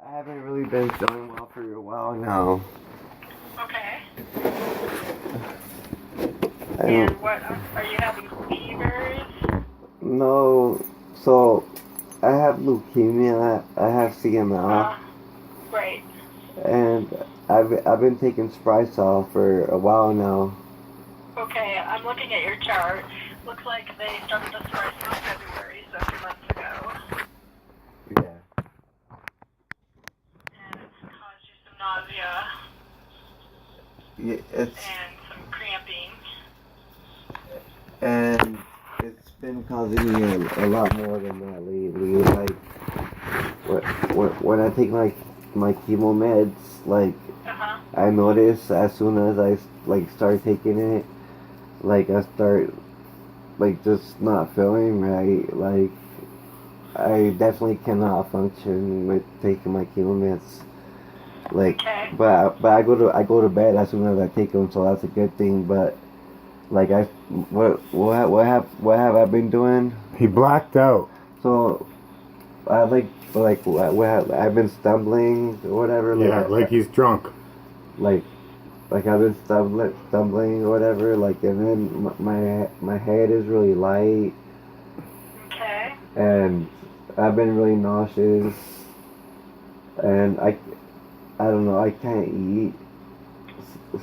I haven't really been feeling well for a while now. Okay. I And don't, what, are you having fevers? no, so I have leukemia, I have CML, Right. and I've been taking Sprycel for a while now. Okay, I'm looking at your chart. Looks like they started the stress in February, so a few months ago. Yeah. And it's caused you some nausea Yeah, and some cramping. and it's been causing me a lot more than that lately. Like, when I take my chemo meds, like, Uh-huh. I notice as soon as I start taking it, like I start like just not feeling right. Like I definitely cannot function with taking my chemo meds. Like, Okay. but I go to bed as soon as I take them, so that's a good thing. But like what have I been doing? He blacked out. So I I've been stumbling or whatever. Like he's drunk. Like I've been stumbling or whatever. Like, and then my head is really light, Okay. and I've been really nauseous, and I don't know, I can't eat.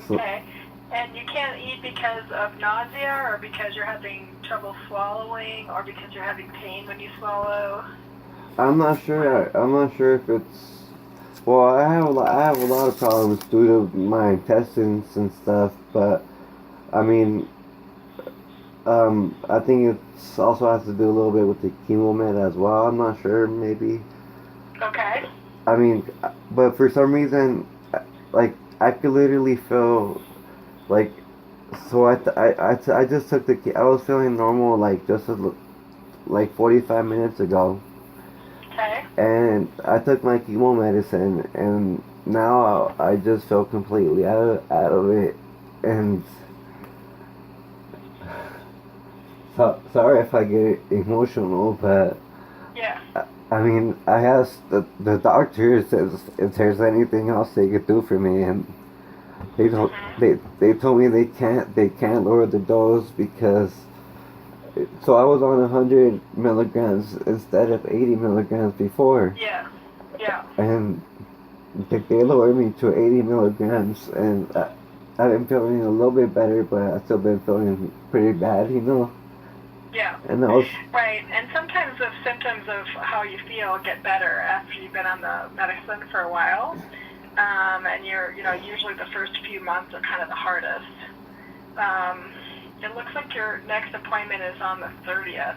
So, Okay. And you can't eat because of nausea, or because you're having trouble swallowing, or because you're having pain when you swallow? I'm not sure. I'm not sure if it's. Well, I have a lot of problems due to my intestines and stuff, but I mean, I think it's also has to do a little bit with the chemo med as well. I'm not sure, maybe. Okay. I mean, but for some reason, like I could literally feel like. So I just took I was feeling normal like like 45 minutes ago. Okay. And I took my chemo medicine, and now I just feel completely out of it. And sorry if I get emotional, but Yeah. I mean, I asked the doctor says if there's anything else they could do for me, and they told me they can't lower the dose because. So I was on 100 milligrams instead of 80 milligrams before. Yeah. Yeah. And they lowered me to 80 milligrams, and I've been feeling a little bit better, but I've still been feeling pretty bad, you know? Yeah. And I was... Right, and sometimes the symptoms of how you feel get better after you've been on the medicine for a while. And usually the first few months are kind of the hardest. It looks like your next appointment is on the 30th.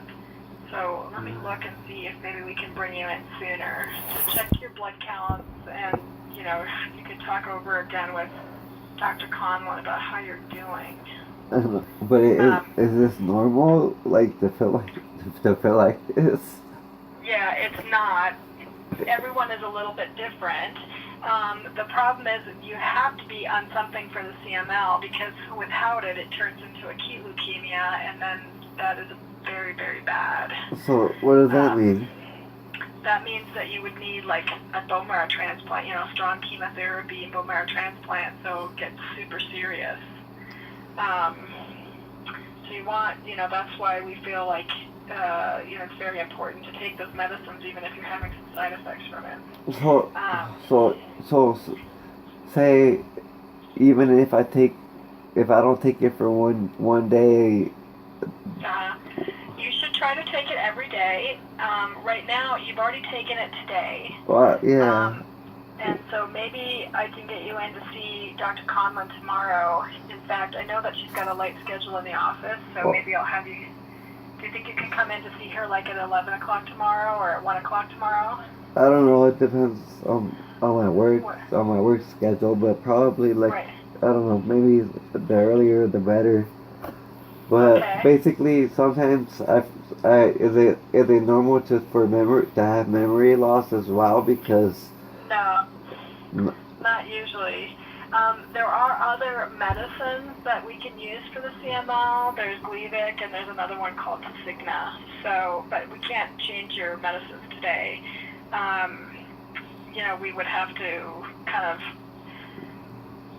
So let me look and see if maybe we can bring you in sooner to check your blood counts, and you could talk over again with Dr. Conlon about how you're doing. But is this normal? Like to feel like this? Yeah, it's not. Everyone is a little bit different. The problem is that you have to be on something for the CML, because without it, it turns into acute leukemia, and then that is very, very bad. So what does that mean? That means that you would need like a bone marrow transplant, strong chemotherapy and bone marrow transplant, so it gets super serious. So you want, that's why we feel like, it's very important to take those medicines even if you're having some side effects from it. So say even if I don't take it for one day. You should try to take it every day. Right now, you've already taken it today. Well, yeah. And so maybe I can get you in to see Dr. Conlon tomorrow. In fact, I know that she's got a late schedule in the office, so maybe I'll have you. Do you think you can come in to see her like at 11 o'clock tomorrow or at 1 o'clock tomorrow? I don't know. It depends on my work schedule, but probably I don't know. Maybe the earlier the better. But basically, sometimes is it normal to have memory loss as well? Because no, not usually. There are other medicines that we can use for the CML. There's Gleevec, and there's another one called Cigna. So, but we can't change your medicines today. we would have to kind of,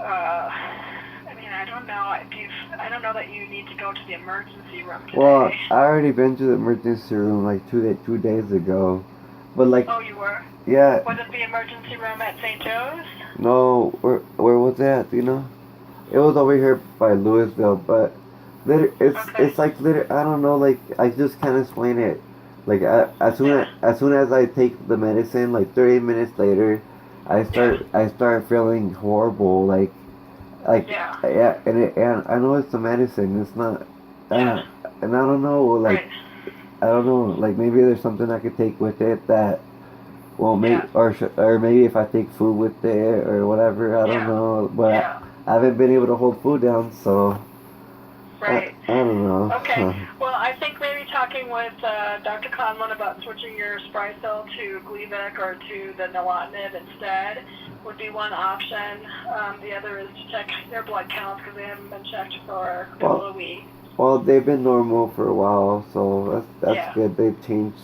I don't know. I don't know that you need to go to the emergency room today. Well, I already been to the emergency room like 2 days ago, but like. Oh, you were? Yeah. Was it the emergency room at St. Joe's? No, where was that? You know, it was over here by Louisville, but it's like I don't know, like I just can't explain it. Like as soon as I take the medicine, like 30 minutes later, I start feeling horrible, like yeah, and I know it's the medicine. It's not, and I don't know, like I don't know, like maybe there's something I could take with it that. Well, maybe or maybe if I take food with it or whatever, I don't know. But I haven't been able to hold food down, so I don't know. Okay. Well, I think maybe talking with Dr. Conlon about switching your Sprycel to Gleevec or to the nilotinib instead would be one option. The other is to check their blood counts because they haven't been checked for a couple of weeks. Well, they've been normal for a while, so that's good. They've changed.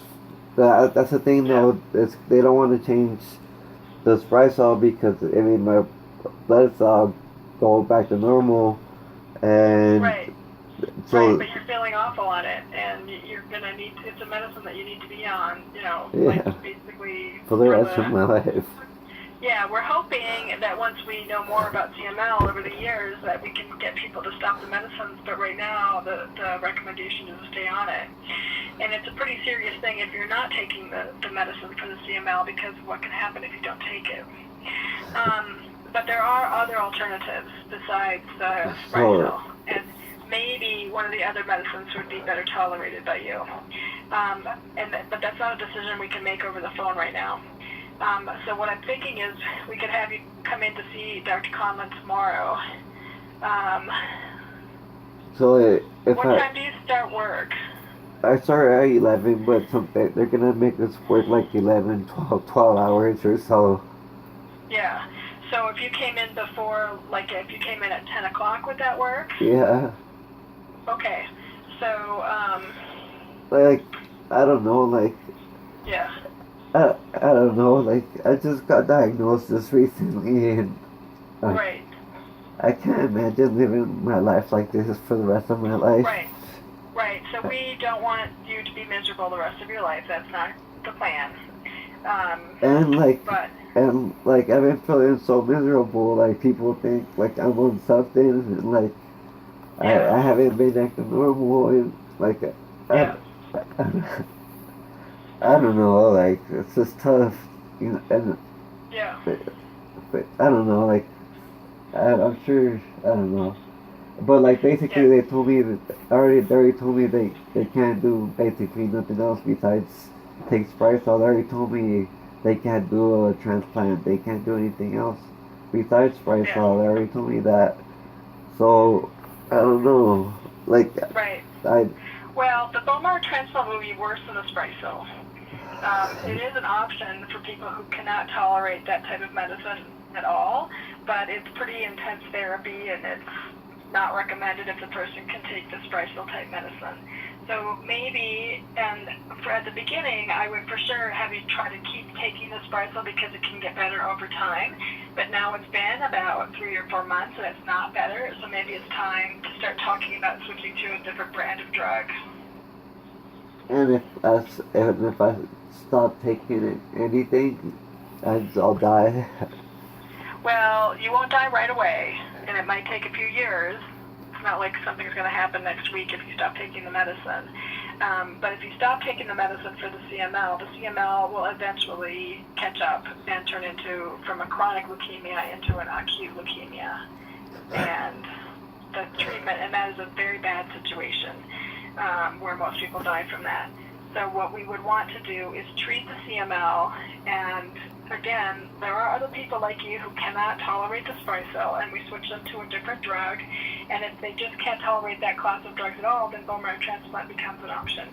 That's the thing, though. They don't want to change the Sprycel because my blood cell go back to normal, and so. But you're feeling awful on it, and you're gonna need. It's a medicine that you need to be on. Basically for the rest of my life. Yeah, we're hoping that once we know more about CML over the years that we can get people to stop the medicines, but right now the recommendation is to stay on it. And it's a pretty serious thing if you're not taking the medicine for the CML because what can happen if you don't take it. But there are other alternatives besides the Sprycel, and maybe one of the other medicines would be better tolerated by you. But that's not a decision we can make over the phone right now. So what I'm thinking is we could have you come in to see Dr. Conlon tomorrow. What time do you start work? I start at 11, but they're going to make us work like 11, 12 hours or so. Yeah. So if you came in before, like if you came in at 10 o'clock, would that work? Yeah. Okay. So, like, I don't know, like... Yeah. I don't know, like, I just got diagnosed this recently, and I can't imagine living my life like this for the rest of my life. Right. So we don't want you to be miserable the rest of your life. That's not the plan. I've been feeling so miserable, like, people think, like, I'm on something, and, like, I haven't been acting normal, and, like, I don't know, like, it's just tough, and but I don't know, like, I'm sure, I don't know, but, like, basically they told me that, they already told me they can't do basically nothing else besides take Sprycel. They already told me they can't do a transplant, they can't do anything else besides Sprycel. They already told me that, so, I don't know, like, Well, the bone marrow transplant will be worse than the Sprycel. It is an option for people who cannot tolerate that type of medicine at all, but it's pretty intense therapy, and it's not recommended if the person can take the Sprycel type medicine. So maybe, and at the beginning, I would for sure have you try to keep taking the Sprycel because it can get better over time. But now it's been about 3 or 4 months and it's not better, so maybe it's time to start talking about switching to a different brand of drug. And if I stop taking anything, I'll die. Well, you won't die right away, and it might take a few years. It's not like something's going to happen next week if you stop taking the medicine. But if you stop taking the medicine for the CML will eventually catch up and turn from a chronic leukemia into an acute leukemia. And the treatment, and that is a very bad situation where most people die from that. So what we would want to do is treat the CML, and again, there are other people like you who cannot tolerate the Sprycel, and we switch them to a different drug, and if they just can't tolerate that class of drugs at all, then bone marrow transplant becomes an option.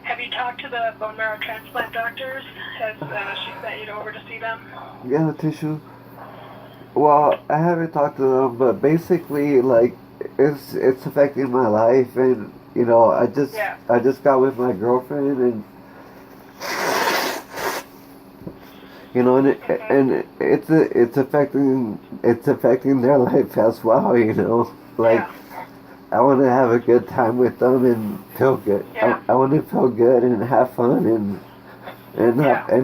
Have you talked to the bone marrow transplant doctors? Has she sent you over to see them? Yeah, the tissue. Well, I haven't talked to them, but basically, like, it's affecting my life, and I just got with my girlfriend, and you know, and it's affecting their life as well, you know. Like, Yeah. I want to have a good time with them and feel good. Yeah. I want to feel good and have fun and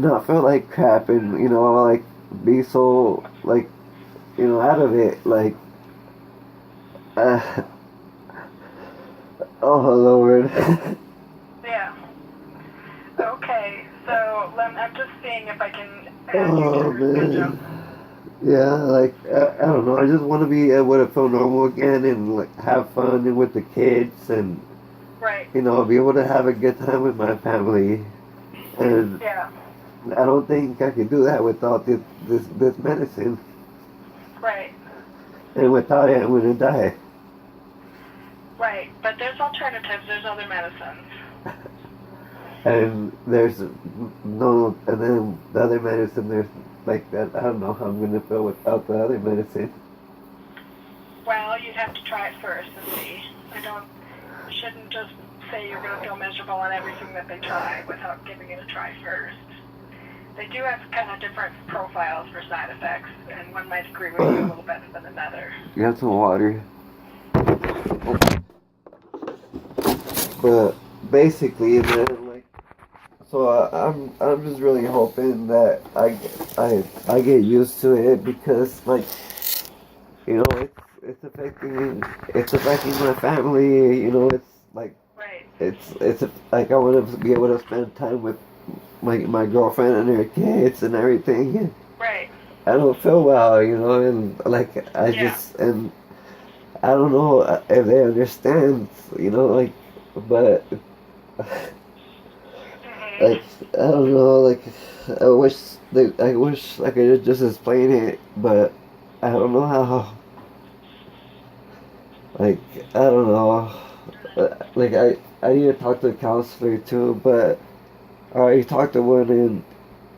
not feel like crap and you know like be so like you know out of it like uh, oh Lord. Yeah. Okay. So I'm just seeing if I can add you to Oh her schedule. man. Yeah, like I don't know. I just want to be able to feel normal again and like have fun and with the kids and Right. you know be able to have a good time with my family. And Yeah. I don't think I can do that without this medicine. Right. And without it, I'm gonna die. Right. But there's alternatives. There's other medicines. And there's no, and then the other medicine, there's like that. I don't know how I'm gonna feel without the other medicine. Well, you'd have to try it first and see. You shouldn't just say you're going to feel miserable on everything that they try without giving it a try first. They do have kind of different profiles for side effects, and one might agree with you a little better than another. You have some water. But basically, man, like, so I'm just really hoping that I get used to it because like you know it's affecting my family. You know, it's like Right. it's like I want to be able to spend time with my girlfriend and her kids and everything. And Right. I don't feel well, you know, and like I Yeah. just and I don't know if they understand, you know, like, but Mm-hmm. like I don't know, like I wish I could just explain it, but I don't know how. Like I don't know, like I need to talk to a counselor too, but I already talked to one and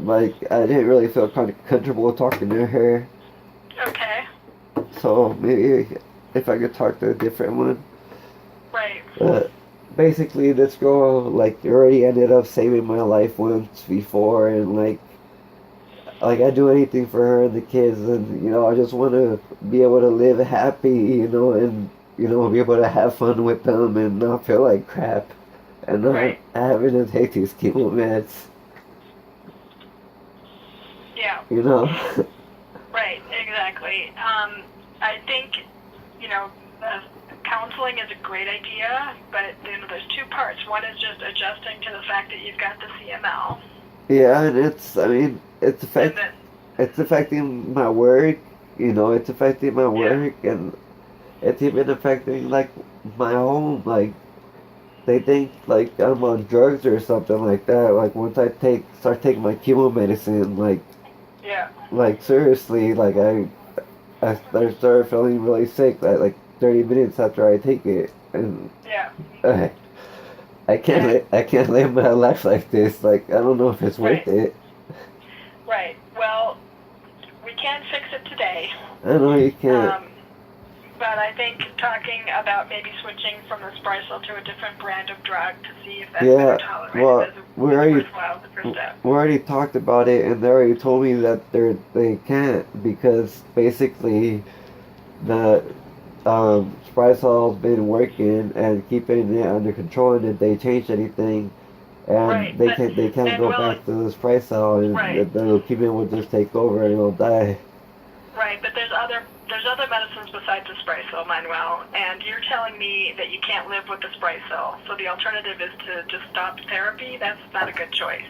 like I didn't really feel kind of comfortable talking to her, Okay. so maybe if I could talk to a different one. Right. But basically, this girl like already ended up saving my life once before, and like I do anything for her and the kids, and you know I just want to be able to live happy, you know, and you know be able to have fun with them and not feel like crap, and not Right. having to take these chemo meds, Yeah. you know. Right. Exactly. I think, you know, counseling is a great idea, but you know, there's two parts. One is just adjusting to the fact that you've got the CML. Yeah, and I mean, And then, it's affecting my work, you know, it's affecting my work, and it's even affecting like my home, like. They think like I'm on drugs or something like that. Like once I start taking my chemo medicine, yeah. like seriously, like I started feeling really sick. Like 30 minutes after I take it, and Yeah. I, I can't live my life like this. Like I don't know if it's worth it. Right. Well, we can't fix it today. I know you can't. But I think talking about maybe switching from the Sprycel to a different brand of drug to see if that's better tolerated well, is worthwhile the first step. we already talked about it, and they already told me that they can't because basically the Sprycel's been working and keeping it under control, and if they change anything, and Right, they can't go back to the Sprycel, and Right. the leukemia will just take over and it'll die. Right, but there's other medicines besides the Sprycel, Manuel, and you're telling me that you can't live with the Sprycel. So the alternative is to just stop therapy. That's not a good choice.